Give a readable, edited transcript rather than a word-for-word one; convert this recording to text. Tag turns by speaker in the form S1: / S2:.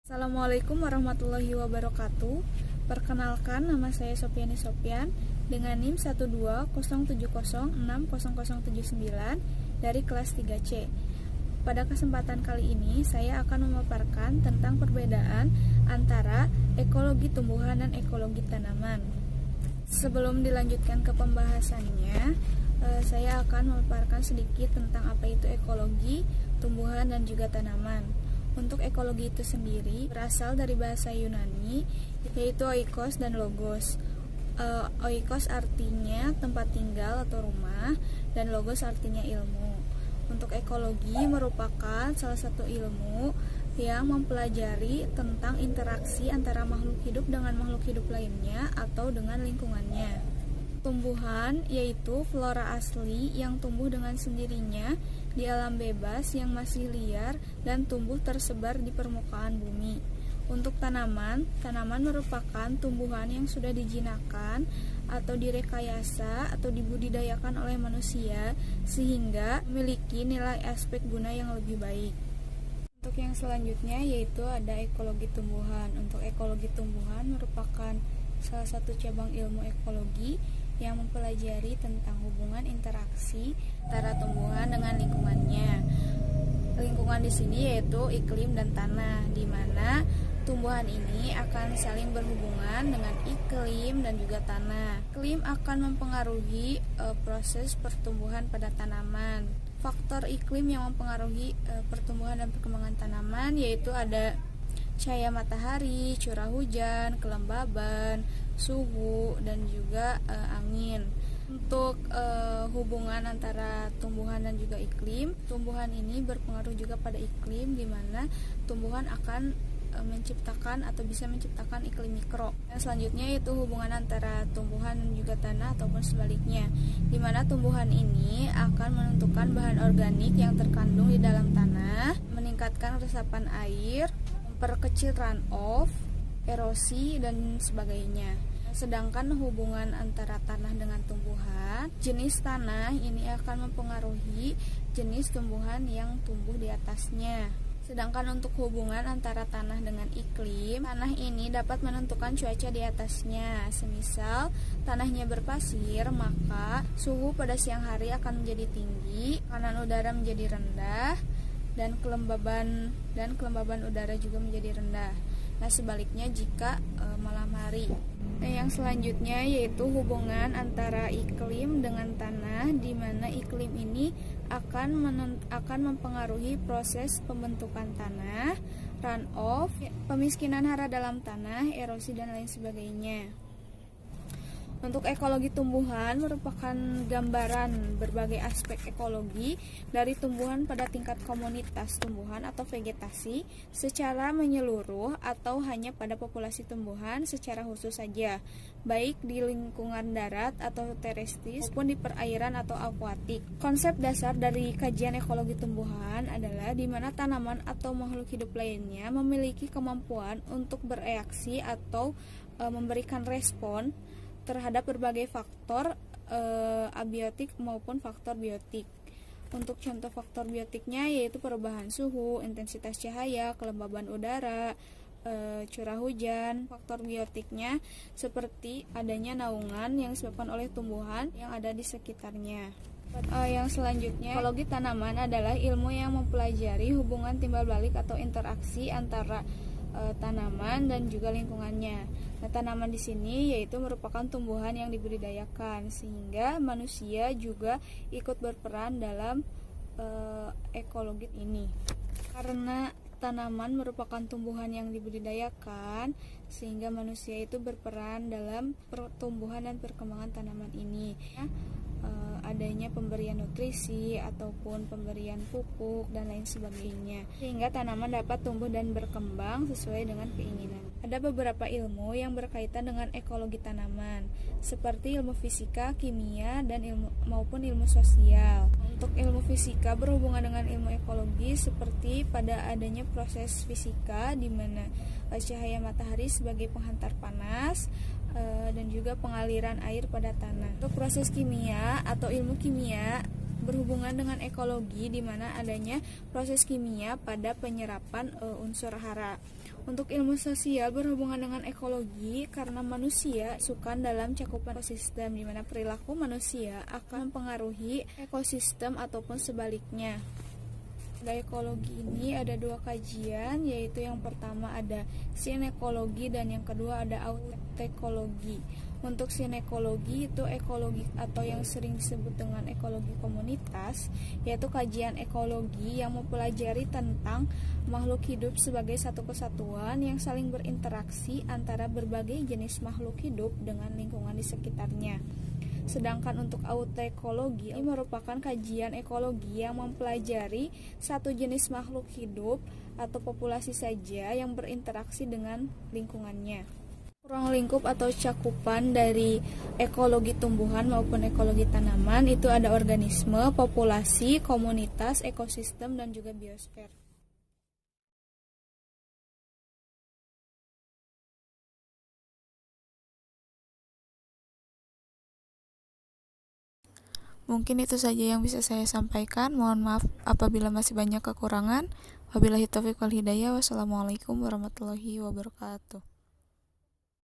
S1: Assalamualaikum warahmatullahi wabarakatuh. Perkenalkan, nama saya Sopiani Sopian dengan NIM 12070600079 dari kelas 3C. Pada kesempatan kali ini saya akan memaparkan tentang perbedaan antara ekologi tumbuhan dan ekologi tanaman. Sebelum dilanjutkan ke pembahasannya, saya akan memaparkan sedikit tentang apa itu ekologi tumbuhan dan juga tanaman. Untuk ekologi itu sendiri berasal dari bahasa Yunani, yaitu oikos dan logos. Oikos artinya tempat tinggal atau rumah, dan logos artinya ilmu. Untuk ekologi merupakan salah satu ilmu yang mempelajari tentang interaksi antara makhluk hidup dengan makhluk hidup lainnya atau dengan lingkungannya. Tumbuhan yaitu flora asli yang tumbuh dengan sendirinya di alam bebas yang masih liar dan tumbuh tersebar di permukaan bumi. Untuk tanaman merupakan tumbuhan yang sudah dijinakkan atau direkayasa atau dibudidayakan oleh manusia sehingga memiliki nilai aspek guna yang lebih baik. Untuk yang selanjutnya yaitu ada ekologi tumbuhan. Untuk ekologi tumbuhan merupakan salah satu cabang ilmu ekologi yang mempelajari tentang hubungan interaksi antara tumbuhan dengan lingkungannya. Lingkungan di sini yaitu iklim dan tanah, di mana tumbuhan ini akan saling berhubungan dengan iklim dan juga tanah. Iklim akan mempengaruhi proses pertumbuhan pada tanaman. Faktor iklim yang mempengaruhi pertumbuhan dan perkembangan tanaman yaitu ada cahaya matahari, curah hujan, kelembaban, suhu, dan juga angin. Untuk hubungan antara tumbuhan dan juga iklim, tumbuhan ini berpengaruh juga pada iklim, di mana tumbuhan akan menciptakan atau bisa menciptakan iklim mikro. Yang selanjutnya yaitu hubungan antara tumbuhan dan juga tanah ataupun sebaliknya, di mana tumbuhan ini akan menentukan bahan organik yang terkandung di dalam tanah, meningkatkan resapan air, memperkecil runoff, erosi, dan sebagainya. Sedangkan hubungan antara tanah dengan tumbuhan, jenis tanah ini akan mempengaruhi jenis tumbuhan yang tumbuh di atasnya. Sedangkan untuk hubungan antara tanah dengan iklim, tanah ini dapat menentukan cuaca di atasnya. Semisal tanahnya berpasir, maka suhu pada siang hari akan menjadi tinggi, tekanan udara menjadi rendah, dan kelembaban udara juga menjadi rendah. Nah, sebaliknya jika malam hari. Nah, yang selanjutnya yaitu hubungan antara iklim dengan tanah, di mana iklim ini akan mempengaruhi proses pembentukan tanah, runoff, pemiskinan hara dalam tanah, erosi, dan lain sebagainya. Untuk ekologi tumbuhan merupakan gambaran berbagai aspek ekologi dari tumbuhan pada tingkat komunitas tumbuhan atau vegetasi secara menyeluruh atau hanya pada populasi tumbuhan secara khusus saja, baik di lingkungan darat atau terestris maupun di perairan atau akuatik. Konsep dasar dari kajian ekologi tumbuhan adalah di mana tanaman atau makhluk hidup lainnya memiliki kemampuan untuk bereaksi atau memberikan respon terhadap berbagai faktor abiotik maupun faktor biotik. Untuk contoh faktor biotiknya yaitu perubahan suhu, intensitas cahaya, kelembaban udara, curah hujan. Faktor biotiknya seperti adanya naungan yang disebabkan oleh tumbuhan yang ada di sekitarnya. Yang selanjutnya, ekologi tanaman adalah ilmu yang mempelajari hubungan timbal balik atau interaksi antara tanaman dan juga lingkungannya. Nah, tanaman di sini yaitu merupakan tumbuhan yang dibudidayakan, sehingga manusia juga ikut berperan dalam ekologi ini. Karena tanaman merupakan tumbuhan yang dibudidayakan, sehingga manusia itu berperan dalam pertumbuhan dan perkembangan tanaman ini. Adanya pemberian nutrisi ataupun pemberian pupuk dan lain sebagainya, sehingga tanaman dapat tumbuh dan berkembang sesuai dengan keinginan. Ada beberapa ilmu yang berkaitan dengan ekologi tanaman, seperti ilmu fisika, kimia, dan maupun ilmu sosial. Untuk ilmu fisika berhubungan dengan ilmu ekologi seperti pada adanya proses fisika di mana cahaya matahari sebagai penghantar panas dan juga pengaliran air pada tanah. Untuk proses kimia atau ilmu kimia berhubungan dengan ekologi, di mana adanya proses kimia pada penyerapan unsur hara. Untuk ilmu sosial berhubungan dengan ekologi karena manusia masukkan dalam cakupan ekosistem, di mana perilaku manusia akan mempengaruhi ekosistem ataupun sebaliknya. Pada ekologi ini ada dua kajian, yaitu yang pertama ada sinekologi dan yang kedua ada autekologi. Untuk sinekologi itu ekologi atau yang sering disebut dengan ekologi komunitas, yaitu kajian ekologi yang mempelajari tentang makhluk hidup sebagai satu kesatuan yang saling berinteraksi antara berbagai jenis makhluk hidup dengan lingkungan di sekitarnya. Sedangkan untuk autekologi ini merupakan kajian ekologi yang mempelajari satu jenis makhluk hidup atau populasi saja yang berinteraksi dengan lingkungannya. Ruang lingkup atau cakupan dari ekologi tumbuhan maupun ekologi tanaman itu ada organisme, populasi, komunitas, ekosistem, dan juga biosfer.
S2: Mungkin itu saja yang bisa saya sampaikan. Mohon maaf apabila masih banyak kekurangan. Wabillahi taufiq wal hidayah. Wassalamualaikum warahmatullahi wabarakatuh.